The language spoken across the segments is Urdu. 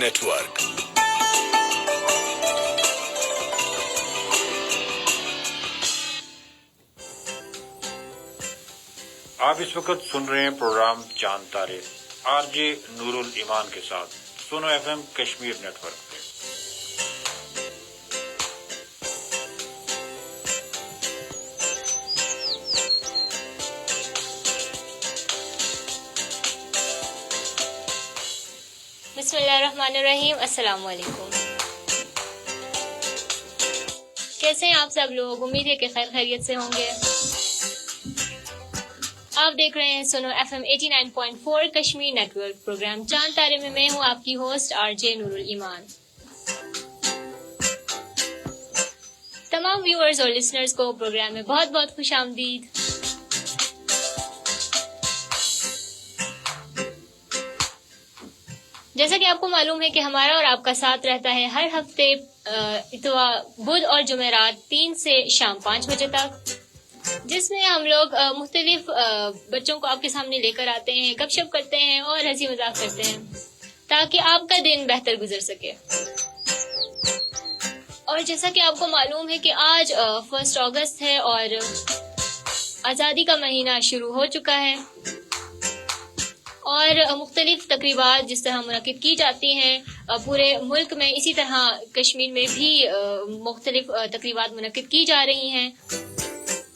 نیٹورک۔ آپ اس وقت سن رہے ہیں پروگرام چاند تارے آر جے نور الایمان کے ساتھ Sonu F M Kashmir network پہ۔ بسم اللہ الرحمن الرحیم۔ السلام علیکم، کیسے ہیں آپ سب لوگ؟ امید ہے کہ خیر خیریت سے ہوں گے۔ آپ دیکھ رہے ہیں Sonu F M 89.4 Kashmir network, programme Chand Tare میں میں ہوں آپ کی ہوسٹ آر جے نور الایمان۔ تمام ویورز اور لسنرز کو پروگرام میں بہت بہت خوش آمدید۔ جیسا کہ آپ کو معلوم ہے کہ ہمارا اور آپ کا ساتھ رہتا ہے ہر ہفتے اتوار، بدھ اور جمعرات 3 سے شام 5 بجے تک، جس میں ہم لوگ مختلف بچوں کو آپ کے سامنے لے کر آتے ہیں، گپ شپ کرتے ہیں اور ہنسی مذاق کرتے ہیں تاکہ آپ کا دن بہتر گزر سکے۔ اور جیسا کہ آپ کو معلوم ہے کہ آج 1 اگست ہے اور آزادی کا مہینہ شروع ہو چکا ہے، اور مختلف تقریبات جس طرح منعقد کی جاتی ہیں پورے ملک میں، اسی طرح کشمیر میں بھی مختلف تقریبات منعقد کی جا رہی ہیں،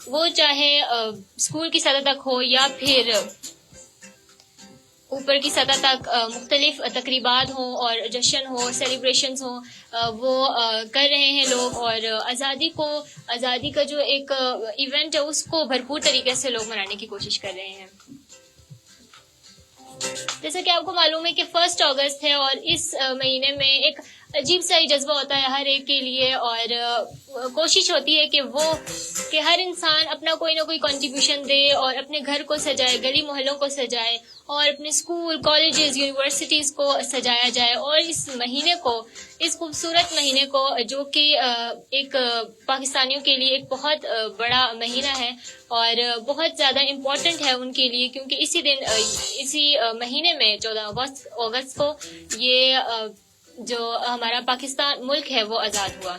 وہ چاہے اسکول کی سطح تک ہو یا پھر اوپر کی سطح تک مختلف تقریبات ہوں اور جشن ہو، سیلیبریشنز ہوں، وہ کر رہے ہیں لوگ، اور آزادی کا جو ایک ایونٹ ہے اس کو بھرپور طریقے سے لوگ منانے کی کوشش کر رہے ہیں۔ جیسا کہ آپ کو معلوم ہے کہ 1 اگست ہے اور اس مہینے میں ایک عجیب سا ہی جذبہ ہوتا ہے ہر ایک کے لیے، اور کوشش ہوتی ہے کہ ہر انسان اپنا کوئی نہ کوئی کنٹریبیوشن دے اور اپنے گھر کو سجائے، گلی محلوں کو سجائے، اور اپنے اسکول، کالجز، یونیورسٹیز کو سجایا جائے، اور اس مہینے کو، اس خوبصورت مہینے کو جو کہ ایک پاکستانیوں کے لیے ایک بہت بڑا مہینہ ہے اور بہت زیادہ امپورٹنٹ ہے ان کے لیے، کیونکہ اسی مہینے میں 14 اگست کو یہ جو ہمارا پاکستان ملک ہے وہ آزاد ہوا،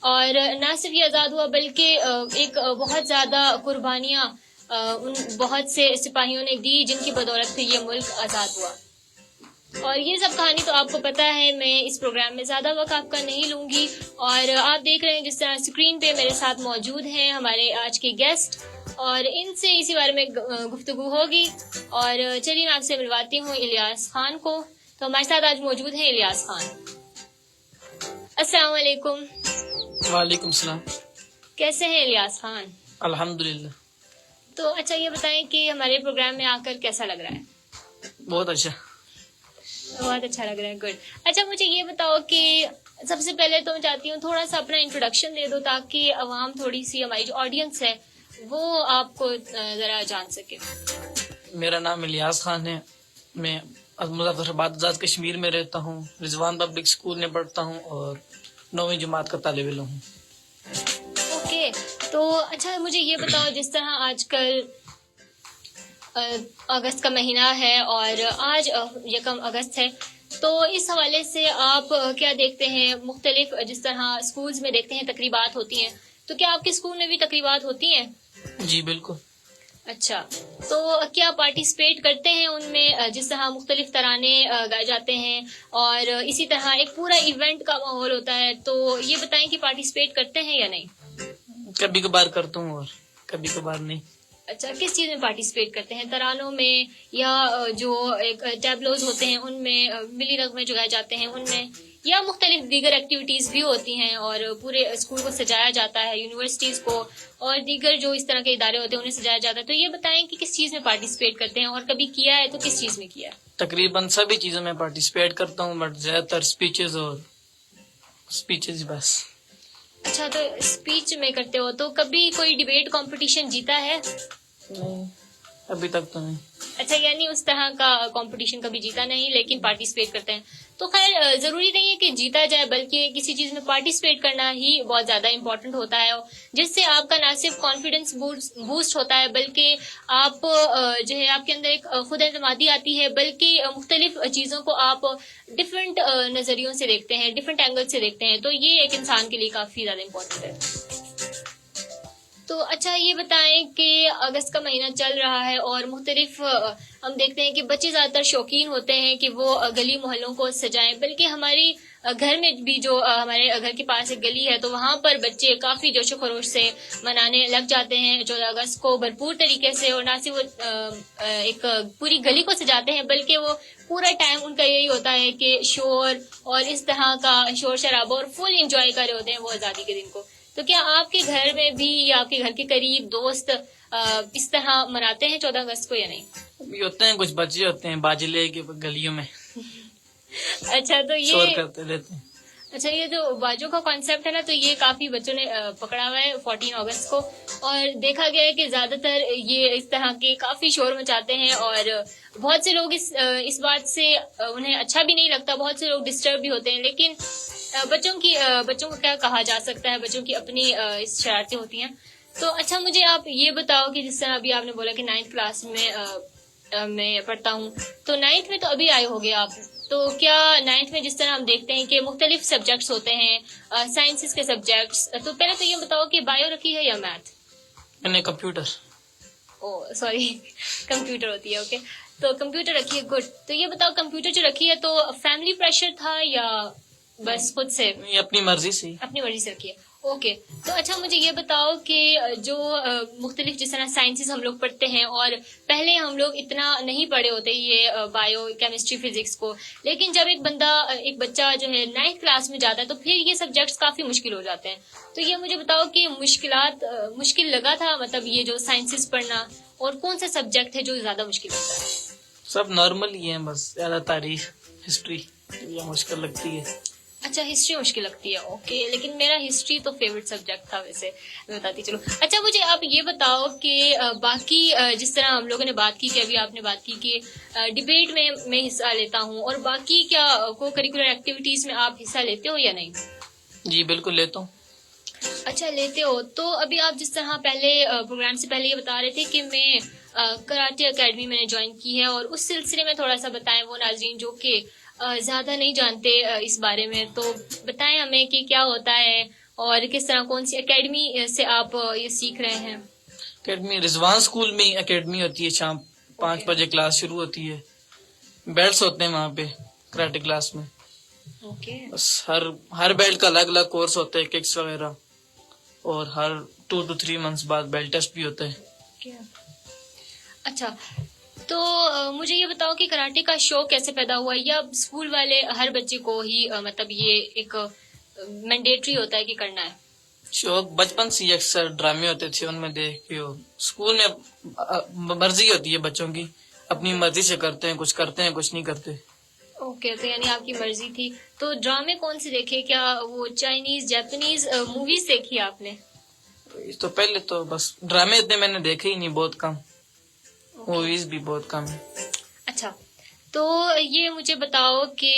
اور نہ صرف یہ آزاد ہوا بلکہ ایک بہت زیادہ قربانیاں ان بہت سے سپاہیوں نے دی جن کی بدولت سے یہ ملک آزاد ہوا۔ اور یہ سب کہانی تو آپ کو پتہ ہے، میں اس پروگرام میں زیادہ وقت آپ کا نہیں لوں گی، اور آپ دیکھ رہے ہیں جس طرح اسکرین پہ میرے ساتھ موجود ہیں ہمارے آج کے گیسٹ، اور ان سے اسی بارے میں گفتگو ہوگی۔ اور چلیے میں آپ سے ملواتی ہوں الیاس خان کو۔ تو ہمارے ساتھ آج موجود ہیں الیاس خان۔ السلام علیکم۔ وعلیکم السلام۔ کیسے ہیں الیاس خان؟ الحمدللہ۔ تو اچھا یہ بتائیں کہ ہمارے پروگرام میں آ کر کیسا لگ رہا ہے؟ بہت اچھا، بہت اچھا لگ رہا ہے، گڈ۔ اچھا مجھے یہ بتاؤ کہ سب سے پہلے تو میں چاہتی ہوں تھوڑا سا اپنا انٹروڈکشن دے دو تاکہ عوام تھوڑی سی، ہماری جو آڈینس ہے وہ آپ کو ذرا جان سکے۔ میرا نام الیاس خان ہے، میں مظفر آباد آزاد کشمیر میں رہتا ہوں، رضوان پبلک اسکول میں پڑھتا ہوں اور 9ویں جماعت کا طالب علم ہوں۔ اوکے، تو اچھا مجھے یہ بتاؤ، جس طرح آج کل اگست کا مہینہ ہے اور آج 1 اگست ہے، تو اس حوالے سے آپ کیا دیکھتے ہیں؟ مختلف جس طرح اسکولز میں دیکھتے ہیں تقریبات ہوتی ہیں، تو کیا آپ کے اسکول میں بھی تقریبات ہوتی ہیں؟ جی بالکل۔ اچھا، تو کیا پارٹیسپیٹ کرتے ہیں ان میں؟ جس طرح مختلف ترانے گائے جاتے ہیں اور اسی طرح ایک پورا ایونٹ کا ماحول ہوتا ہے، تو یہ بتائیں کہ پارٹیسپیٹ کرتے ہیں یا نہیں؟ کبھی کبھار کرتا ہوں اور کبھی کبھار نہیں۔ اچھا، کس چیز میں پارٹیسپیٹ کرتے ہیں؟ ترانوں میں، یا جو ایک ٹیبلوز ہوتے ہیں ان میں، ملی نغمے جو گائے جاتے ہیں ان میں، یا مختلف دیگر ایکٹیویٹیز بھی ہوتی ہیں اور پورے اسکول کو سجایا جاتا ہے، یونیورسٹیز کو اور دیگر جو اس طرح کے ادارے ہوتے ہیں انہیں سجایا جاتا ہے؟ تو یہ بتائیں کہ کس چیز میں پارٹیسپیٹ کرتے ہیں، اور کبھی کیا ہے تو کس چیز میں کیا ہے؟ تقریباً سبھی چیزوں میں پارٹیسپیٹ کرتا ہوں، بٹ زیادہ تر اسپیچز بس۔ اچھا، تو اسپیچ میں کرتے ہو تو کبھی کوئی ڈیبیٹ کمپٹیشن جیتا ہے؟ نہیں، ابھی تک تو نہیں۔ اچھا یعنی اس طرح کا کمپٹیشن کبھی جیتا نہیں لیکن پارٹیسپیٹ کرتے ہیں. تو خیر ضروری نہیں ہے کہ جیتا جائے بلکہ کسی چیز میں پارٹیسپیٹ کرنا ہی بہت زیادہ امپورٹنٹ ہوتا ہے جس سے آپ کا نہ صرف کانفیڈنس بوسٹ ہوتا ہے بلکہ آپ جو ہے آپ کے اندر ایک خود اعتمادی آتی ہے بلکہ مختلف چیزوں کو آپ ڈفرینٹ نظریوں سے دیکھتے ہیں, ڈفرینٹ اینگل سے دیکھتے ہیں. تو یہ ایک انسان کے لیے کافی زیادہ امپورٹنٹ ہے. تو اچھا یہ بتائیں کہ اگست کا مہینہ چل رہا ہے اور مختلف ہم دیکھتے ہیں کہ بچے زیادہ تر شوقین ہوتے ہیں کہ وہ گلی محلوں کو سجائیں, بلکہ ہماری گھر میں بھی جو ہمارے گھر کے پاس ایک گلی ہے تو وہاں پر بچے کافی جوش و خروش سے منانے لگ جاتے ہیں 14 اگست کو بھرپور طریقے سے. اور نہ صرف وہ ایک پوری گلی کو سجاتے ہیں بلکہ وہ پورا ٹائم ان کا یہی ہوتا ہے کہ شور اور اس طرح کا شور شرابہ اور فل انجوائے کر رہے ہوتے ہیں وہ آزادی کے دن کو. تو کیا آپ کے گھر میں بھی یا آپ کے گھر کے قریب دوست اس طرح مناتے ہیں 14 اگست کو یا نہیں؟ بھی ہوتے ہیں کچھ بچے ہوتے ہیں باجی لے کے گلیوں میں اچھا تو شور یہ کرتے رہتے ہیں. اچھا یہ جو باجوں کا کانسیپٹ ہے نا تو یہ کافی بچوں نے پکڑا ہوا ہے 14 اگست کو, اور دیکھا گیا ہے کہ زیادہ تر یہ اس طرح کے کافی شور مچاتے ہیں اور بہت سے لوگ اس بات سے انہیں اچھا بھی نہیں لگتا, بہت سے لوگ ڈسٹرب بھی ہوتے ہیں. لیکن بچوں کو کیا کہا جا سکتا ہے, بچوں کی اپنی شرارتیں ہوتی ہیں. تو اچھا مجھے آپ یہ بتاؤ کہ جس طرح ابھی آپ نے بولا کہ 9th کلاس میں پڑھتا ہوں, تو 9th میں تو ابھی آئے ہوگے آپ, تو کیا 9th میں جس طرح ہم دیکھتے ہیں کہ مختلف سبجیکٹس ہوتے ہیں سائنسز کے سبجیکٹس, تو پہلے تو یہ بتاؤ کہ بایو رکھی ہے یا میتھ؟ میں نے کمپیوٹر کمپیوٹر ہوتی ہے. اوکے تو کمپیوٹر رکھی ہے, گڈ. تو یہ بتاؤ کمپیوٹر جو رکھی ہے تو فیملی پریشر تھا یا بس خود سے اپنی مرضی سے رکھی ہے؟ اوکے تو اچھا مجھے یہ بتاؤ کہ جو مختلف جس طرح سائنسز ہم لوگ پڑھتے ہیں اور پہلے ہم لوگ اتنا نہیں پڑھے ہوتے یہ بایو کیمسٹری فزکس کو, لیکن جب ایک بچہ جو ہے 9th کلاس میں جاتا ہے تو پھر یہ سبجیکٹس کافی مشکل ہو جاتے ہیں. تو یہ مجھے بتاؤ کہ مشکل لگا تھا مطلب یہ جو سائنسز پڑھنا, اور کون سا سبجیکٹ ہے جو زیادہ مشکل لگتا ہے؟ سب نارمل ہی ہیں, بس زیادہ تاریخ ہسٹری یہ مشکل لگتی ہے. اچھا ہسٹری مشکل لگتی ہے, اوکے. لیکن میرا ہسٹری تو فیوریٹ سبجیکٹ تھا ویسے, میں بتاتی چلو. اچھا مجھے آپ یہ بتاؤ کہ باقی جس طرح ہم لوگوں نے بات کی کہ ابھی آپ نے بات کی کہ ڈبیٹ میں حصہ لیتا ہوں, اور باقی کیا کو کریکولر ایکٹیویٹیز میں آپ حصہ لیتے ہو یا نہیں؟ جی بالکل لیتا ہوں. اچھا لیتے ہو. تو ابھی آپ جس طرح پہلے پروگرام سے پہلے یہ بتا رہے تھے کہ میں کراٹے اکیڈمی میں نے جوائن کی ہے, اور اس سلسلے میں تھوڑا سا بتائیں وہ ناظرین جو کہ زیادہ نہیں جانتے اس بارے میں, تو بتائیں ہمیں کہ کیا ہوتا ہے اور کس طرح کون سی اکیڈمی سے آپ یہ سیکھ رہے ہیں؟ اکیڈمی رضوان اسکول میں اکیڈمی ہوتی ہے, شام 5 بجے کلاس شروع ہوتی ہے. بیلٹس ہوتے ہیں وہاں پہ کراٹے کلاس میں. اوکے. بس ہر بیلٹ کا الگ الگ کورس ہوتا ہے, ککس وغیرہ, اور ہر 2 to 3 months بعد بیلٹ ٹیسٹ بھی ہوتا ہے. اچھا تو مجھے یہ بتاؤ کہ کراٹے کا شوق کیسے پیدا ہوا, یا اسکول والے ہر بچے کو ہی مطلب یہ ایک مینڈیٹری ہوتا ہے کہ کرنا ہے؟ شوق بچپن سے اکثر ڈرامے ہوتے تھے ان میں دیکھ کے, اسکول میں مرضی ہوتی ہے بچوں کی, اپنی مرضی سے کرتے ہیں, کچھ کرتے ہیں کچھ نہیں کرتے. اوکے تو یعنی آپ کی مرضی تھی. تو ڈرامے کون سے دیکھے, کیا وہ چائنیز جاپنیز موویز دیکھی آپ نے؟ تو پہلے تو بس ڈرامے اتنے میں نے دیکھے ہی نہیں, بہت کم. موویز بھی بہت کم ہے. اچھا تو یہ مجھے بتاؤ کہ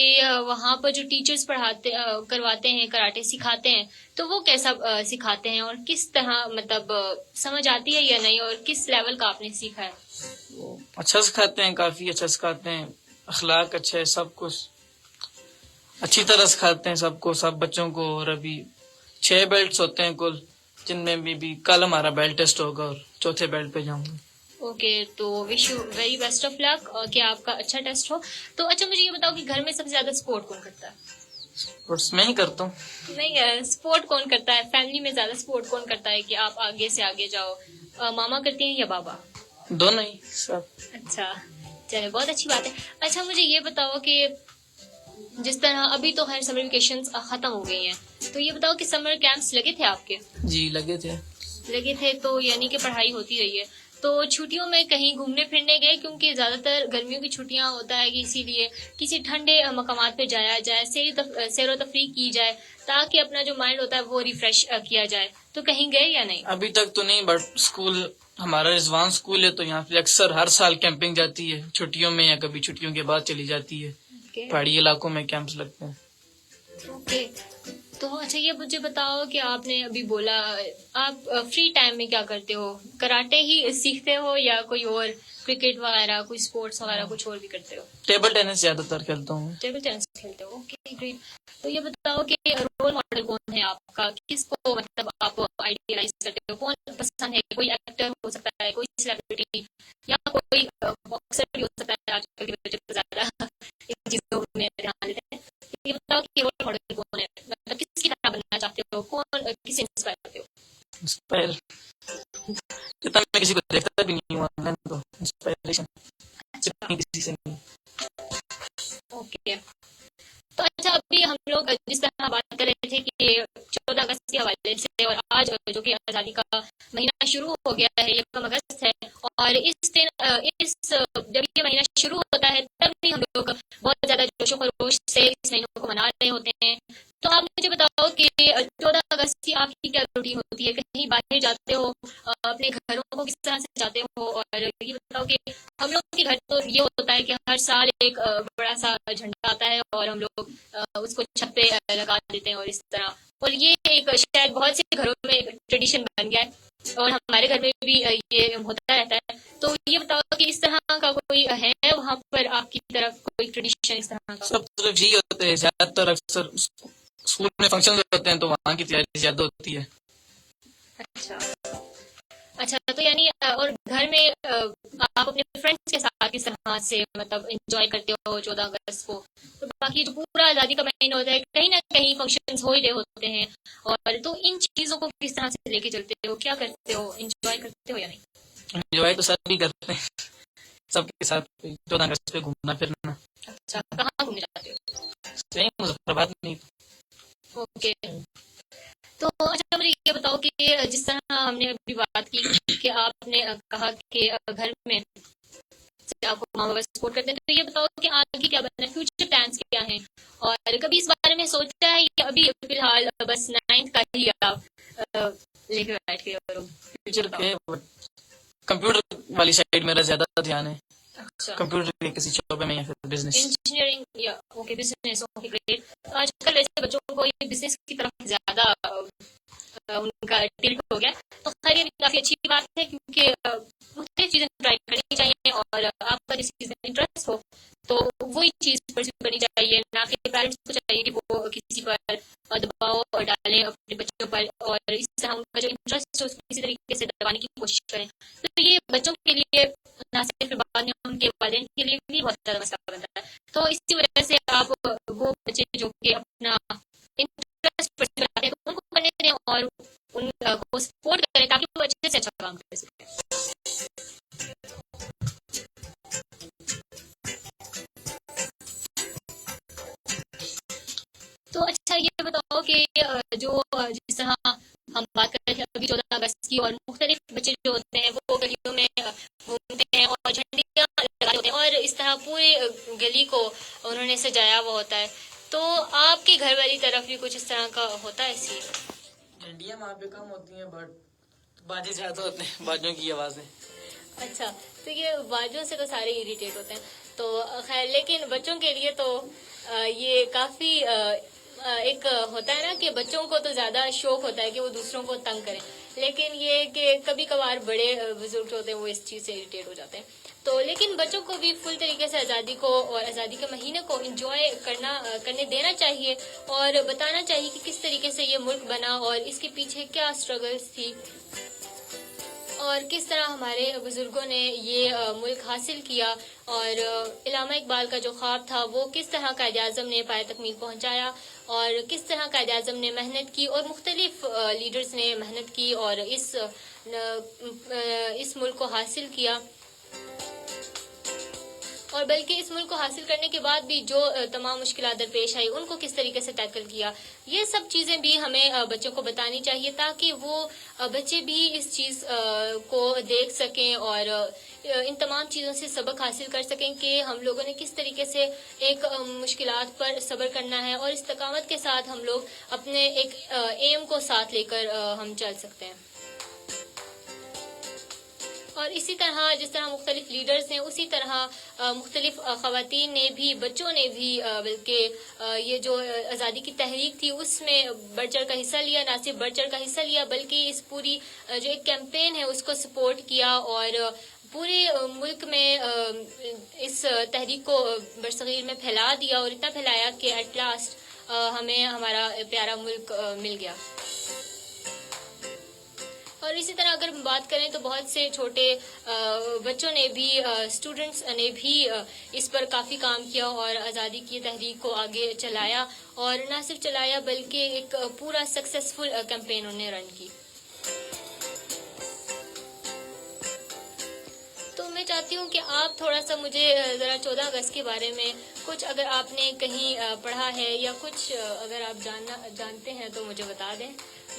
وہاں پر جو ٹیچرز کرواتے ہیں کراٹے سکھاتے ہیں تو وہ کیسا سکھاتے ہیں, اور کس طرح مطلب سمجھ آتی ہے یا نہیں, اور کس لیول کا آپ نے سیکھا ہے؟ اچھا سکھاتے ہیں, کافی اچھا سکھاتے ہیں, اخلاق اچھا ہے, سب کچھ اچھی طرح سکھاتے ہیں سب کو, سب بچوں کو. اور ابھی 6 بیلٹس ہوتے ہیں کل, جن میں بھی کل ہمارا بیلٹ ٹیسٹ ہوگا اور 4تھے بیلٹ پہ جاؤں گا. اوکے تو wish you very best of luck, کہ آپ کا اچھا ٹیسٹ ہو. تو اچھا مجھے یہ بتاؤ کہ گھر میں سب سے زیادہ سپورٹ کون کرتا ہے؟ اسپورٹس میں ہی کرتا ہوں. نہیں, سپورٹ کون کرتا ہے فیملی میں, زیادہ سپورٹ کون کرتا ہے کہ آپ آگے سے آگے جاؤ, ماما کرتی ہیں یا بابا؟ دونوں ہی سب. اچھا چلے بہت اچھی بات ہے. اچھا مجھے یہ بتاؤ کہ جس طرح ابھی تو خیر سمر ویکیشنز ختم ہو گئی ہیں, تو یہ بتاؤ کہ سمر کیمپس لگے تھے آپ کے؟ جی لگے تھے. تو یعنی کہ پڑھائی ہوتی رہی ہے. تو چھٹیوں میں کہیں گھومنے پھرنے گئے, کیونکہ زیادہ تر گرمیوں کی چھٹیاں ہوتا ہے کہ اسی لیے کسی ٹھنڈے مقامات پہ جایا جائے, سیر و تفریح کی جائے تاکہ اپنا جو مائنڈ ہوتا ہے وہ ریفریش کیا جائے. تو کہیں گئے یا نہیں؟ ابھی تک تو نہیں, بٹ اسکول ہمارا رضوان اسکول ہے تو یہاں پہ اکثر ہر سال کیمپنگ جاتی ہے چھٹیوں میں یا کبھی چھٹیوں کے بعد چلی جاتی ہے. پہاڑی علاقوں میں کیمپس لگتے ہیں. اوکے. تو اچھا یہ مجھے بتاؤ کہ آپ نے ابھی بولا آپ فری ٹائم میں کیا کرتے ہو؟ کراٹے ہی سیکھتے ہو یا کوئی اور کرکٹ وغیرہ کوئی اسپورٹس وغیرہ کچھ اور بھی کرتے ہو؟ ٹیبل ٹینس زیادہ تر کھیلتا ہوں. ٹیبل ٹینس کھیلتے ہو. Okay great. تو یہ بتاؤ کہ رول ماڈل کون ہے آپ کا؟ کس کو مطلب آپ آئیڈیلائز کرتے ہو؟ کون پسند ہے؟ کوئی ایکٹر ہو سکتا ہے، کوئی سیلیبریٹی، یا کوئی باکسر بھی ہو سکتا ہے. آج کل کے بچے تو زیادہ ان چیزوں میں دھیان دیتے ہیں. یہ بتاؤ کہ رول ماڈل کون ہے؟ مطلب کس کی طرح بننا چاہتے ہو؟ کون کس سے انسپائر کرتے ہو؟ انسپائر جتنا میں کسی کو دیکھتا بھی نہیں ہوں آن لائن تو انسپائریشن کسی سے نہیں. اوکے. تو اچھا ابھی ہم لوگ جس طرح بات کر رہے تھے کہ 14 اگست کے حوالے سے، اور آج جو کہ آزادی کا مہینہ شروع ہو گیا ہے، 1 اگست ہے، اور اس دن جب یہ مہینہ شروع ہوتا ہے تب بھی ہم لوگ بہت زیادہ جوش و خروش سے اس مہینوں کو منا رہے ہوتے ہیں. تو آپ مجھے بتاؤ کہ 14 اگست کی آپ کی کیا روٹین ہوتی ہے؟ کہیں باہر جاتے ہو؟ اپنے گھروں کو کس طرح سے جاتے ہو؟ اور یہ بتاؤ کہ ہم لوگ کے گھر تو یہ ہوتا ہے کہ ہر سال ایک بڑا سا جھنڈا آتا ہے اور ہم لوگ اس کو چھت پہ لگا دیتے ہیں، اور اس طرح، اور یہ ایک شاید بہت سے گھروں میں ٹریڈیشن بن گیا ہے، اور ہمارے گھر میں بھی یہ ہوتا رہتا ہے. تو یہ بتاؤ کہ اس طرح کا کوئی ہے وہاں پر آپ کی طرف کوئی ٹریڈیشن اس طرح کا؟ سب طرف یہی ہوتے ہیں. زیادہ تر اکثر اسکول میں فنکشن ہوتے ہیں تو وہاں کی تیاری زیادہ ہوتی ہے. اچھا تو یعنی اور گھر میں آپ اپنے فرینڈس کے ساتھ کس طرح سے مطلب انجوائے کرتے ہو 14 اگست کو؟ تو باقی جو پورا آزادی کا مہینہ ہوتا ہے کہیں نہ کہیں فنکشنز ہو ہی رہے ہوتے ہیں، اور تو ان چیزوں کو کس طرح سے لے کے چلتے ہو؟ کیا کرتے ہو؟ انجوائے کرتے ہو یا نہیں؟ انجوائے تو سب بھی کرتے ہیں، سب کے ساتھ 14 اگست پہ گھومنا پھرنا. اچھا کہاں گھومنے جاتے ہو؟ صحیح مظفر آباد میں. اوکے. تو اچھا مجھے یہ بتاؤ کہ جس طرح ہم نے ابھی بات کی کہ آپ نے کہا کہ گھر میں سے آپ کو ماں بابا سپورٹ کرتے ہیں، تو یہ بتاؤ کہ آگے کیا بننا ہے؟ فیوچر پلانس کیا ہیں؟ اور کبھی اس بارے میں سوچا ہے کہ ابھی فی الحال بس 9th کا ہی آپ لے کے بیٹھ کے فیوچر کے کمپیوٹر والی سائڈ میرا زیادہ دھیان ہے. اچھا کمپیوٹر کے کسی شعبے میں یا پھر بزنس. انجینئرنگ یا اوکے بزنس. Okay great. آج کل ویسے بچوں کو یہ بزنس کی طرف زیادہ ان کا ٹلٹ ہو گیا، تو خیر یہ کافی اچھی بات ہے کیونکہ مختلف چیزیں ٹرائی کرنی چاہیے، اور آپ کا جس چیز میں انٹرسٹ ہو تو وہی چیز پرسیو کرنی چاہیے. نہ کہ پیرنٹس کو چاہیے کہ وہ کسی پر دباؤ ڈالیں اپنے بچوں پر، اور اس طرح ان کا جو انٹرسٹ ہے اس کو کسی طریقے سے دبانے کی کوشش کریں. تو یہ بچوں کے لیے نہ صرف بعد میں ان کے والدین کے لیے بھی بہت زیادہ مسئلہ بنتا ہے. تو اسی وجہ سے آپ وہ بچے جو کہ اپنا انٹرسٹ پرسیو کرتے ہیں ان کو کرنے دیں اور ان کو سپورٹ کریں تاکہ وہ اچھے سے اچھا کام کر سکیں. تو اچھا یہ بتاؤ کہ جو جس طرح ہم بات کر رہے تھے ابھی 14 اگست کی، اور مختلف بچے جو ہوتے ہیں وہ گلیوں میں گھومتے ہیں اور جھنڈیاں لگائے ہوتے ہیں، اور اس طرح پورے گلی کو انہوں نے سجایا ہوا ہوتا ہے. تو آپ کے گھر والی طرف بھی کچھ اس طرح کا ہوتا ہے؟ اسی جھنڈیاں وہاں پہ کم ہوتی ہیں بٹ باجے زیادہ ہوتے ہیں، باجوں کی آوازیں. اچھا تو یہ باجوں سے تو سارے اریٹیٹ ہوتے ہیں. تو خیر لیکن بچوں کے لیے تو یہ کافی ایک ہوتا ہے نا کہ بچوں کو تو زیادہ شوق ہوتا ہے کہ وہ دوسروں کو تنگ کریں، لیکن یہ کہ کبھی کبھار بڑے بزرگ ہوتے ہیں وہ اس چیز سے اریٹیٹ ہو جاتے ہیں. تو لیکن بچوں کو بھی فل طریقے سے آزادی کو اور آزادی کے مہینے کو انجوائے کرنے دینا چاہیے، اور بتانا چاہیے کہ کس طریقے سے یہ ملک بنا اور اس کے پیچھے کیا اسٹرگلس تھی، اور کس طرح ہمارے بزرگوں نے یہ ملک حاصل کیا، اور علامہ اقبال کا جو خواب تھا وہ کس طرح قائد اعظم نے پائے تکمیل پہنچایا، اور کس طرح قائد اعظم نے محنت کی اور مختلف لیڈرز نے محنت کی اور اس ملک کو حاصل کیا، اور بلکہ اس ملک کو حاصل کرنے کے بعد بھی جو تمام مشکلات درپیش آئی ان کو کس طریقے سے ٹیکل کیا. یہ سب چیزیں بھی ہمیں بچوں کو بتانی چاہیے تاکہ وہ بچے بھی اس چیز کو دیکھ سکیں اور ان تمام چیزوں سے سبق حاصل کر سکیں کہ ہم لوگوں نے کس طریقے سے ایک مشکلات پر صبر کرنا ہے، اور استقامت کے ساتھ ہم لوگ اپنے ایک ایم کو ساتھ لے کر ہم چل سکتے ہیں. اور اسی طرح جس طرح مختلف لیڈرز ہیں اسی طرح مختلف خواتین نے بھی، بچوں نے بھی بلکہ یہ جو آزادی کی تحریک تھی اس میں بڑھ چڑھ کا حصہ لیا، نہ صرف بڑھ چڑھ کا حصہ لیا بلکہ اس پوری جو ایک کیمپین ہے اس کو سپورٹ کیا، اور پورے ملک میں اس تحریک کو برصغیر میں پھیلا دیا، اور اتنا پھیلایا کہ ایٹ لاسٹ ہمیں ہمارا پیارا ملک مل گیا۔ اور اسی طرح اگر ہم بات کریں تو بہت سے چھوٹے بچوں نے بھی، اسٹوڈنٹس نے بھی اس پر کافی کام کیا اور آزادی کی تحریک کو آگے چلایا، اور نہ صرف چلایا بلکہ ایک پورا سکسیسفل کیمپین انہوں نے رن کی۔ تو میں چاہتی ہوں کہ آپ تھوڑا سا مجھے ذرا 14 اگست کے بارے میں کچھ، اگر آپ نے کہیں پڑھا ہے یا کچھ اگر آپ جانتے ہیں تو مجھے بتا دیں،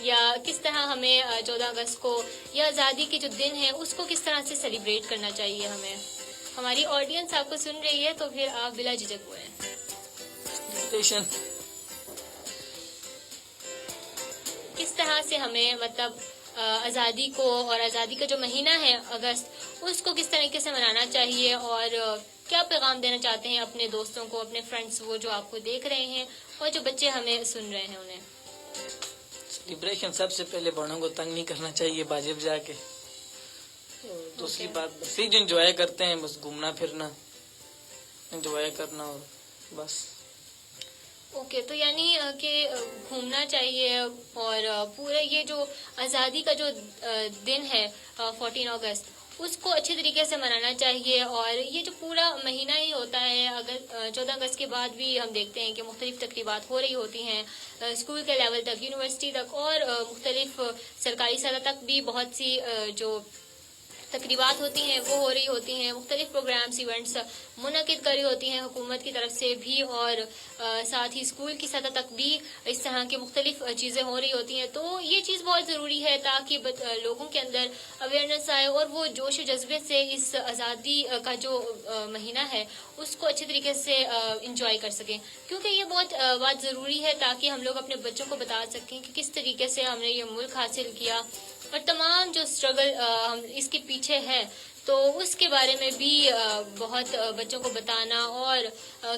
یا کس طرح ہمیں 14 اگست کو یا آزادی کے جو دن ہے اس کو کس طرح سے سیلیبریٹ کرنا چاہیے ہمیں۔ ہماری آڈینس آپ کو سن رہی ہے تو پھر آپ بلا جھجک ہوئے کس طرح سے ہمیں مطلب آزادی کو اور آزادی کا جو مہینہ ہے اگست، اس کو کس طریقے سے منانا چاہیے، اور کیا پیغام دینا چاہتے ہیں اپنے دوستوں کو، اپنے فرینڈس، وہ جو آپ کو دیکھ رہے ہیں اور جو بچے ہمیں سن رہے ہیں انہیں۔ سیلیبریشن سب سے پہلے بڑوں کو تنگ نہیں کرنا چاہیے باجب جا کے، دوسری بات بس جو انجوائے کرتے ہیں بس گھومنا پھرنا، انجوائے کرنا اور بس۔ اوکے، تو یعنی کہ گھومنا چاہیے، اور پورے یہ جو آزادی کا جو دن ہے 14 اگست، اس کو اچھے طریقے سے منانا چاہیے، اور یہ جو پورا مہینہ ہی ہوتا ہے، اگر 14 اگست کے بعد بھی ہم دیکھتے ہیں کہ مختلف تقریبات ہو رہی ہوتی ہیں، اسکول کے لیول تک، یونیورسٹی تک، اور مختلف سرکاری سطح تک بھی بہت سی جو تقریبات ہوتی ہیں وہ ہو رہی ہوتی ہیں، مختلف پروگرامز، ایونٹس منعقد کری ہوتی ہیں حکومت کی طرف سے بھی، اور ساتھ ہی اسکول کی سطح تک بھی اس طرح کی مختلف چیزیں ہو رہی ہوتی ہیں۔ تو یہ چیز بہت ضروری ہے تاکہ لوگوں کے اندر اویئرنیس آئے، اور وہ جوش و جذبے سے اس آزادی کا جو مہینہ ہے اس کو اچھے طریقے سے انجوائے کر سکیں، کیونکہ یہ بہت بات ضروری ہے تاکہ ہم لوگ اپنے بچوں کو بتا سکیں کہ کس طریقے سے ہم نے یہ ملک حاصل کیا، اور تمام جو اسٹرگل اس کے پیچھے ہے تو اس کے بارے میں بھی بہت بچوں کو بتانا، اور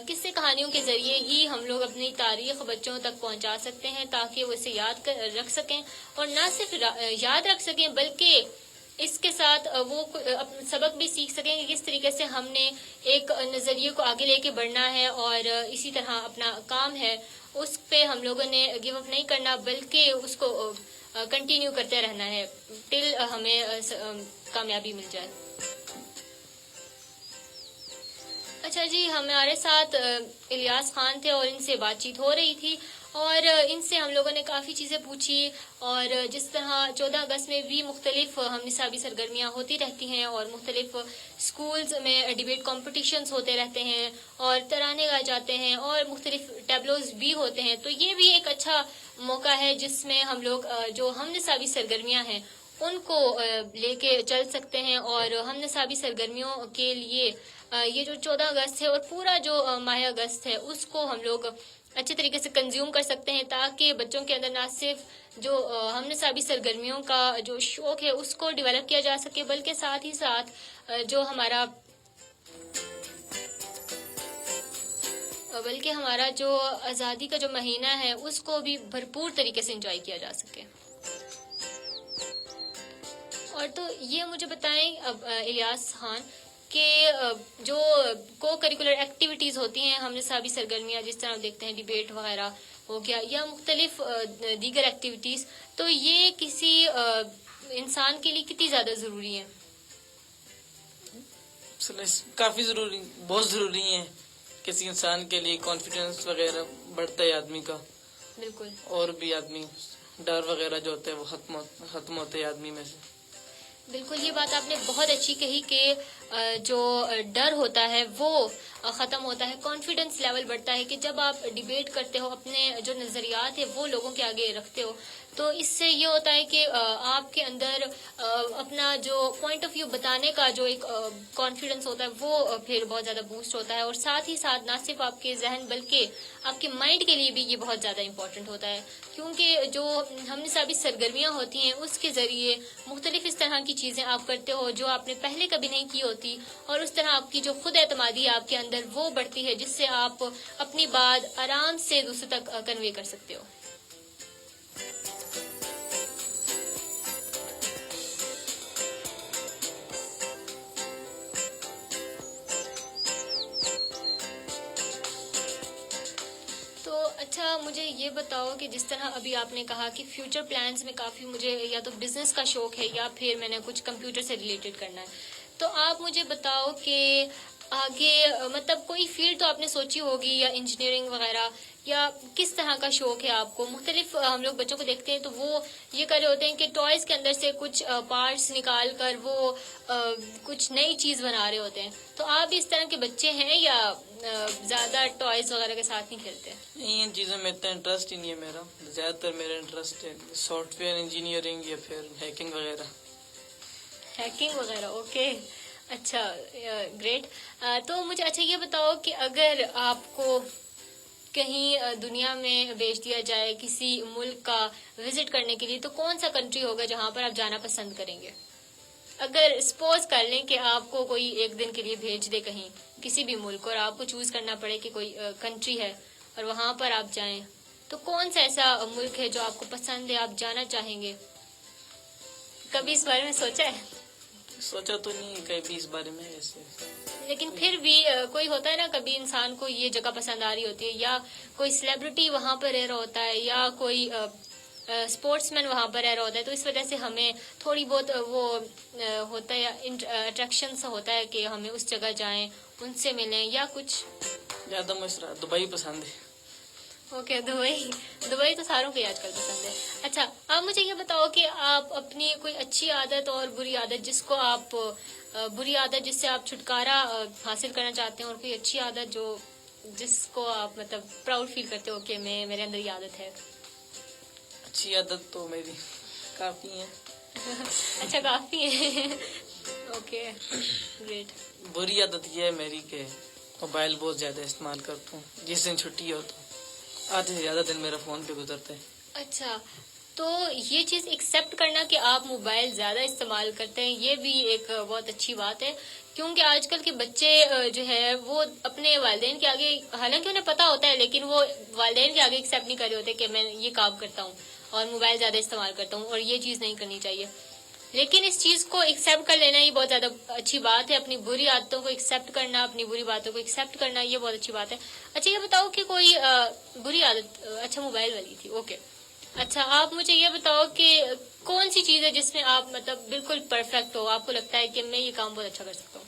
قصے کہانیوں کے ذریعے ہی ہم لوگ اپنی تاریخ بچوں تک پہنچا سکتے ہیں تاکہ وہ اسے یاد رکھ سکیں، اور نہ صرف یاد رکھ سکیں بلکہ اس کے ساتھ وہ سبق بھی سیکھ سکیں کہ کس طریقے سے ہم نے ایک نظریے کو آگے لے کے بڑھنا ہے، اور اسی طرح اپنا کام ہے اس پہ ہم لوگوں نے گیو اپ نہیں کرنا بلکہ اس کو کنٹینیو کرتے رہنا ہے ٹل ہمیں کامیابی مل جائے۔ اچھا جی، ہمارے ساتھ الیاس خان تھے اور ان سے بات چیت ہو رہی تھی، اور ان سے ہم لوگوں نے کافی چیزیں پوچھی، اور جس طرح 14 اگست میں بھی مختلف ہم نصابی سرگرمیاں ہوتی رہتی ہیں، اور مختلف اسکولز میں ڈیبیٹ کمپٹیشنز ہوتے رہتے ہیں، اور ترانے گائے جاتے ہیں، اور مختلف ٹیبلوز بھی ہوتے ہیں، تو یہ بھی ایک اچھا موقع ہے جس میں ہم لوگ جو ہم نصابی سرگرمیاں ہیں ان کو لے کے چل سکتے ہیں، اور ہم نصابی سرگرمیوں کے لیے یہ جو 14 اگست ہے اور پورا جو ماہ اگست ہے اس کو ہم لوگ اچھے طریقے سے کنزیوم کر سکتے ہیں تاکہ بچوں کے اندر نہ صرف جو ہم نصابی سرگرمیوں کا جو شوق ہے اس کو ڈیولپ کیا جا سکے بلکہ ساتھ ہی ساتھ جو ہمارا جو آزادی کا جو مہینہ ہے اس کو بھی بھرپور طریقے سے انجوائے کیا جا سکے۔ اور تو یہ مجھے بتائیں اب الیاس خان کہ جو کو کریکولر ایکٹیویٹیز ہوتی ہیں ہم نصابی سرگرمیاں جس طرح دیکھتے ہیں ڈیبیٹ وغیرہ ہو گیا یا مختلف دیگر ایکٹیویٹیز، تو یہ کسی انسان کے لیے کتنی زیادہ ضروری ہیں؟ کافی ضروری، بہت ضروری ہیں۔ کسی انسان کے لیے کانفیڈنس وغیرہ بڑھتا ہے آدمی کا، بالکل، اور بھی آدمی ڈر وغیرہ جو ہوتا ہے وہ ختم ہوتے ہیں آدمی میں سے۔ بالکل، یہ بات آپ نے بہت اچھی کہی کہ جو ڈر ہوتا ہے وہ ختم ہوتا ہے, کانفیڈنس لیول بڑھتا ہے کہ جب آپ ڈیبیٹ کرتے ہو, اپنے جو نظریات ہیں وہ لوگوں کے آگے رکھتے ہو, تو اس سے یہ ہوتا ہے کہ آپ کے اندر اپنا جو پوائنٹ آف ویو بتانے کا جو ایک کانفیڈنس ہوتا ہے وہ پھر بہت زیادہ بوسٹ ہوتا ہے, اور ساتھ ہی ساتھ نہ صرف آپ کے ذہن بلکہ آپ کے مائنڈ کے لیے بھی یہ بہت زیادہ امپورٹنٹ ہوتا ہے, کیونکہ جو ہم نے سبھی سرگرمیاں ہوتی ہیں اس کے ذریعے مختلف اس طرح کی چیزیں آپ کرتے ہو جو آپ نے پہلے کبھی نہیں کی ہوتی, اور اس طرح آپ کی جو خود اعتمادی ہے آپ کے اندر وہ بڑھتی ہے, جس سے آپ اپنی بات آرام سے دوسرے تک کنوے کر سکتے ہو. اچھا مجھے یہ بتاؤ کہ جس طرح ابھی آپ نے کہا کہ فیوچر پلانز میں کافی مجھے یا تو بزنس کا شوق ہے یا پھر میں نے کچھ کمپیوٹر سے ریلیٹڈ کرنا ہے, تو آپ مجھے بتاؤ کہ آگے مطلب کوئی فیلڈ تو آپ نے سوچی ہوگی یا انجینئرنگ وغیرہ, یا کس طرح کا شوق ہے آپ کو؟ مختلف ہم لوگ بچوں کو دیکھتے ہیں تو وہ یہ کر رہے ہوتے ہیں کہ ٹوائز کے اندر سے کچھ پارٹس نکال کر وہ کچھ نئی چیز بنا رہے ہوتے ہیں, تو آپ اس طرح کے بچے ہیں یا زیادہ ٹوائز وغیرہ کے ساتھ نہیں کھیلتے؟ نہیں, ان چیزوں میں اتنا انٹرسٹ ہی نہیں ہے میرا. زیادہ تر میرا انٹرسٹ ہے سافٹ ویئر انجینئرنگ یا پھر ہیکنگ وغیرہ. ہیکنگ وغیرہ, اوکے, اچھا, گریٹ. تو مجھے اچھا یہ بتاؤ کہ اگر آپ کو کہیں دنیا میں بھیج دیا جائے کسی ملک کا وزٹ کرنے کے لیے, تو کون سا کنٹری ہوگا جہاں پر آپ جانا پسند کریں گے؟ اگر سپوز کر لیں کہ آپ کو کوئی ایک دن کے لیے بھیج دے کہیں کسی بھی ملک, اور آپ کو چوز کرنا پڑے کہ کوئی کنٹری ہے اور وہاں پر آپ جائیں, تو کون سا ایسا ملک ہے جو آپ کو پسند ہے, آپ جانا چاہیں گے؟ کبھی اس بارے میں سوچا ہے؟ سوچا تو نہیں کبھی اس بارے میں ایسے, لیکن پھر بھی کوئی ہوتا ہے نا, کبھی انسان کو یہ جگہ پسند آ رہی ہوتی ہے, یا کوئی سیلیبریٹی وہاں پر رہ رہا ہوتا ہے, یا کوئی اسپورٹس مین وہاں پر رہ رہا ہوتا ہے, تو اس وجہ سے ہمیں تھوڑی بہت وہ ہوتا ہے اٹریکشن سا ہوتا ہے کہ ہمیں اس جگہ جائیں, ان سے ملیں یا کچھ. زیادہ مجھے دبئی پسند ہے. اوکے, دبئی تو ساروں کو آج کل پسند ہے. اچھا, آپ مجھے یہ بتاؤ کہ آپ اپنی کوئی اچھی عادت اور بری عادت, جس کو آپ بری عادت جس سے آپ چھٹکارا حاصل کرنا چاہتے ہیں, اور کوئی اچھی عادت جو جس کو آپ مطلب پراؤڈ فیل کرتے ہو کہ میرے اندر یہ عادت ہے. اچھی عادت تو میری کافی ہے. اچھا, کافی ہے, اوکے, گریٹ. بری عادت یہ ہے میری کہ موبائل بہت زیادہ استعمال کرتا ہوں. جس دن چھٹی ہو تو آدھے سے زیادہ دن میرا فون پہ گزرتا ہے. اچھا, تو یہ چیز ایکسیپٹ کرنا کہ آپ موبائل زیادہ استعمال کرتے ہیں, یہ بھی ایک بہت اچھی بات ہے, کیونکہ آج کل کے بچے جو ہے وہ اپنے والدین کے آگے, حالانکہ انہیں پتا ہوتا ہے لیکن وہ والدین کے آگے ایکسیپٹ نہیں کر رہے ہوتے کہ میں یہ کام کرتا ہوں اور موبائل زیادہ استعمال کرتا ہوں اور یہ چیز نہیں کرنی چاہیے. لیکن اس چیز کو ایکسیپٹ کر لینا یہ بہت زیادہ اچھی بات ہے. اپنی بری عادتوں کو ایکسیپٹ کرنا, اپنی بری باتوں کو ایکسیپٹ کرنا, یہ بہت اچھی بات ہے. اچھا, یہ بتاؤ کہ کوئی بری عادت, اچھا موبائل والی تھی, اوکے. اچھا, آپ مجھے یہ بتاؤ کہ کون سی چیز ہے جس میں آپ مطلب بالکل پرفیکٹ ہو, آپ کو لگتا ہے کہ میں یہ کام بہت اچھا کر سکتا ہوں؟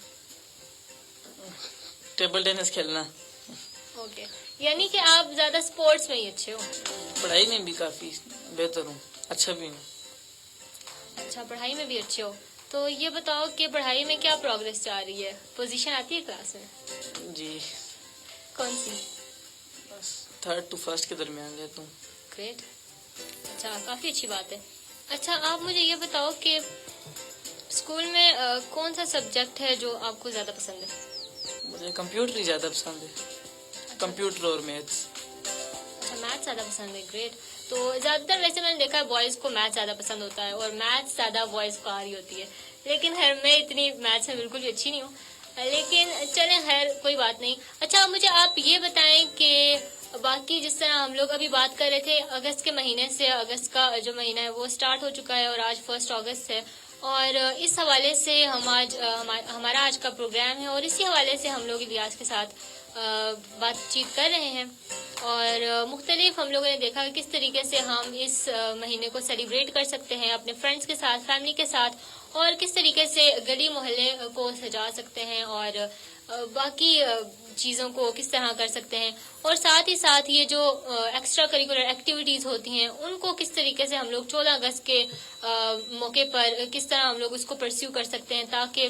ٹیبل ٹینس کھیلنا. اوکے, یعنی کہ آپ زیادہ سپورٹس میں ہی اچھے ہو. پڑھائی میں بھی کافی بہتر ہوں, اچھا بھی ہوں. اچھا, پڑھائی میں بھی اچھے ہو. تو یہ بتاؤ کہ پڑھائی میں کیا پروگرس چاہ رہی ہے, پوزیشن آتی ہے کلاس میں؟ جی. کون سی؟ بس 3rd to 1st کے درمیان لیتا ہوں. گریٹ. اچھا, کافی اچھی بات ہے. اچھا, آپ مجھے یہ بتاؤ کہ اسکول میں کون سا سبجیکٹ ہے جو آپ کو زیادہ پسند ہے؟ مجھے کمپیوٹر ہی زیادہ پسند ہے, کمپیوٹر اور میتھس. اچھا, میتھ زیادہ پسند ہے, گریٹ. تو زیادہ تر ویسے میں نے دیکھا ہے بوائز کو میتھ زیادہ پسند ہوتا ہے, اور میتھ زیادہ بوائز کو آ رہی ہوتی ہے, لیکن خیر میں اتنی میتھس میں بالکل بھی اچھی نہیں ہوں, لیکن چلیں خیر کوئی بات نہیں. اچھا, مجھے آپ یہ بتائیں کہ باقی جس طرح ہم لوگ ابھی بات کر رہے تھے اگست کے مہینے سے, اگست کا جو مہینہ ہے وہ سٹارٹ ہو چکا ہے اور آج 1 اگست ہے, اور اس حوالے سے ہمارا آج کا پروگرام ہے, اور اسی حوالے سے ہم لوگ الیاس کے ساتھ بات چیت کر رہے ہیں, اور مختلف ہم لوگوں نے دیکھا کہ کس طریقے سے ہم اس مہینے کو سیلیبریٹ کر سکتے ہیں اپنے فرینڈس کے ساتھ, فیملی کے ساتھ, اور کس طریقے سے گلی محلے کو سجا سکتے ہیں, اور باقی چیزوں کو کس طرح کر سکتے ہیں, اور ساتھ ہی ساتھ یہ جو ایکسٹرا کریکولر ایکٹیویٹیز ہوتی ہیں ان کو کس طریقے سے ہم لوگ 14 اگست کے موقع پر کس طرح ہم لوگ اس کو پرسیو کر سکتے ہیں, تاکہ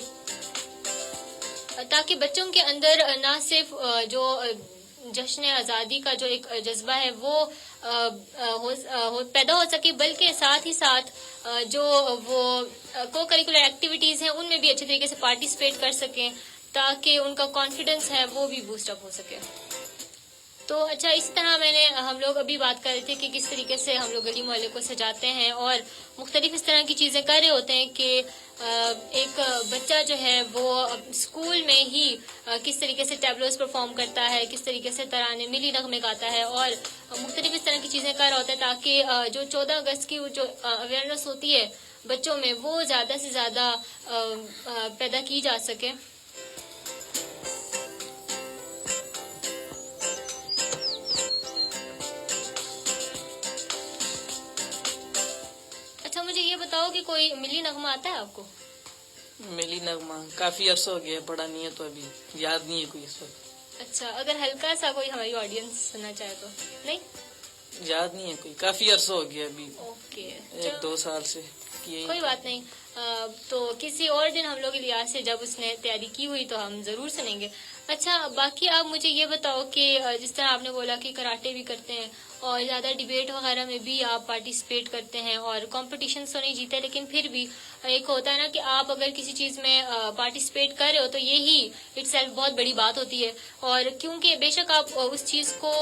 تاکہ بچوں کے اندر نہ صرف جو جشن آزادی کا جو ایک جذبہ ہے وہ پیدا ہو سکے، بلکہ ساتھ ہی ساتھ جو وہ کو کریکولر ایکٹیویٹیز ہیں ان میں بھی اچھے طریقے سے پارٹیسپیٹ کر سکیں، تاکہ ان کا کانفیڈنس ہے وہ بھی بوسٹ اپ ہو سکے. تو اچھا، اسی طرح ہم لوگ ابھی بات کر رہے تھے کہ کس طریقے سے ہم لوگ گلی محلے کو سجاتے ہیں اور مختلف اس طرح کی چیزیں کر رہے ہوتے ہیں کہ ایک بچہ جو ہے وہ اسکول میں ہی کس طریقے سے ٹیبلوز پرفارم کرتا ہے، کس طریقے سے ترانے ملی نغمے گاتا ہے اور مختلف اس طرح کی چیزیں کر رہا ہوتا ہے، تاکہ جو 14 اگست کی جو اویئرنیس ہوتی ہے بچوں میں وہ زیادہ سے زیادہ پیدا کی جا سکے. اچھا، مجھے یہ بتاؤ کہ کوئی ملی نغمہ آتا ہے آپ کو؟ ملی نغمہ کافی عرصہ ہو گیا پڑھا نہیں ہے تو ابھی یاد نہیں ہے کوئی اس وقت. اچھا، اگر ہلکا سا کوئی ہماری آڈینس سننا چاہے تو؟ نہیں، یاد نہیں ہے کوئی، کافی عرصہ ہو گیا ابھی، اوکے، 1-2 سال سے. کوئی بات نہیں. تو کسی اور دن ہم لوگ کے لحاظ سے جب اس نے تیاری کی ہوئی تو ہم ضرور سنیں گے. اچھا، باقی آپ مجھے یہ بتاؤ کہ جس طرح آپ نے بولا کہ کراٹے بھی کرتے ہیں اور زیادہ ڈیبیٹ وغیرہ میں بھی آپ پارٹیسپیٹ کرتے ہیں اور کمپٹیشنز تو نہیں جیتے، لیکن پھر بھی ایک ہوتا ہے نا کہ آپ اگر کسی چیز میں پارٹیسپیٹ کر رہے ہو تو یہی اٹ سیلف بہت بڑی بات ہوتی ہے. اور کیونکہ بے شک آپ اس چیز کو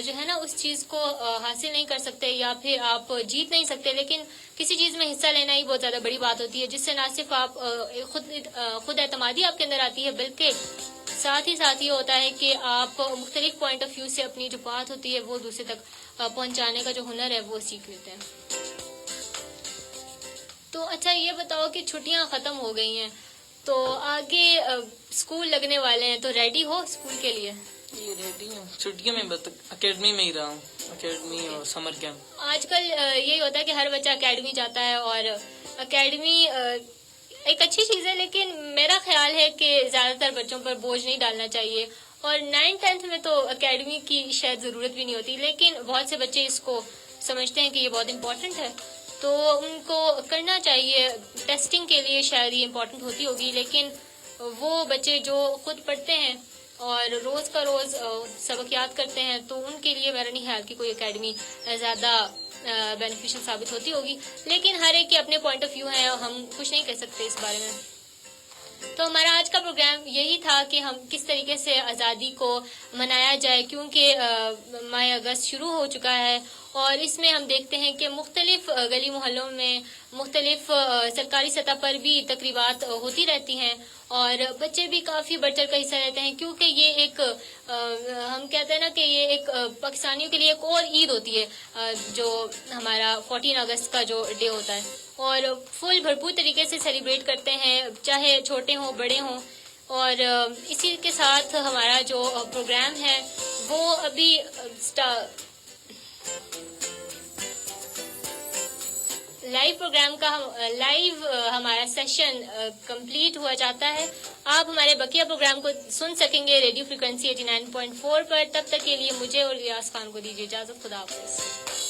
جو ہے نا اس چیز کو حاصل نہیں کر سکتے یا پھر آپ جیت نہیں سکتے، لیکن کسی چیز میں حصہ لینا ہی بہت زیادہ بڑی بات ہوتی ہے، جس سے نہ صرف آپ خود اعتمادی آپ کے اندر آتی ہے، بلکہ ساتھ ہی ساتھ یہ ہوتا ہے کہ آپ مختلف پوائنٹ آف ویو سے اپنی جو بات ہوتی ہے وہ دوسرے تک پہنچانے کا جو ہنر ہے وہ سیکھ لیتے ہیں. تو اچھا، یہ بتاؤ کہ چھٹیاں ختم ہو گئی ہیں تو آگے اسکول لگنے والے ہیں، تو ریڈی ہو اسکول کے لیے؟ یہ ریڈی ہوں، چھٹیوں میں اکیڈمی میں ہی رہا ہوں، اکیڈمی اور سمر کیمپ. آج کل یہی ہوتا ہے کہ ہر بچہ اکیڈمی جاتا ہے اور اکیڈمی ایک اچھی چیز ہے، لیکن میرا خیال ہے کہ زیادہ تر بچوں پر بوجھ نہیں ڈالنا چاہیے. اور 9th-10th میں تو اکیڈمی کی شاید ضرورت بھی نہیں ہوتی، لیکن بہت سے بچے اس کو سمجھتے ہیں کہ یہ بہت امپورٹنٹ ہے تو ان کو کرنا چاہیے. ٹیسٹنگ کے لیے شاید یہ امپورٹنٹ ہوتی ہوگی، لیکن وہ بچے جو خود پڑھتے ہیں اور روز کا روز سبق یاد کرتے ہیں تو ان کے لیے میرا نہیں خیال کہ کوئی اکیڈمی زیادہ بینیفیشل ثابت ہوتی ہوگی. لیکن ہر ایک کے اپنے پوائنٹ آف ویو ہیں اور ہم کچھ نہیں کہہ سکتے اس بارے میں. تو ہمارا آج کا پروگرام یہی تھا کہ ہم کس طریقے سے آزادی کو منایا جائے، کیونکہ ماہ اگست شروع ہو چکا ہے اور اس میں ہم دیکھتے ہیں کہ مختلف گلی محلوں میں مختلف سرکاری سطح پر بھی تقریبات ہوتی رہتی ہیں اور بچے بھی کافی بڑھ چڑھ کر حصہ لیتے ہیں، کیونکہ یہ ایک ہم کہتے ہیں نا کہ یہ ایک پاکستانیوں کے لیے ایک اور عید ہوتی ہے جو ہمارا 14 اگست کا جو ڈے ہوتا ہے، اور فل بھرپور طریقے سے سیلیبریٹ کرتے ہیں، چاہے چھوٹے ہوں بڑے ہوں. اور اسی کے ساتھ ہمارا جو پروگرام ہے وہ ابھی لائیو پروگرام کا ہمارا سیشن کمپلیٹ ہوا جاتا ہے. آپ ہمارے بقیہ پروگرام کو سن سکیں گے ریڈیو فریکوینسی 89.4 پر. تب تک کے لیے مجھے اور ریاض خان کو دیجیے اجازت. خدا حافظ.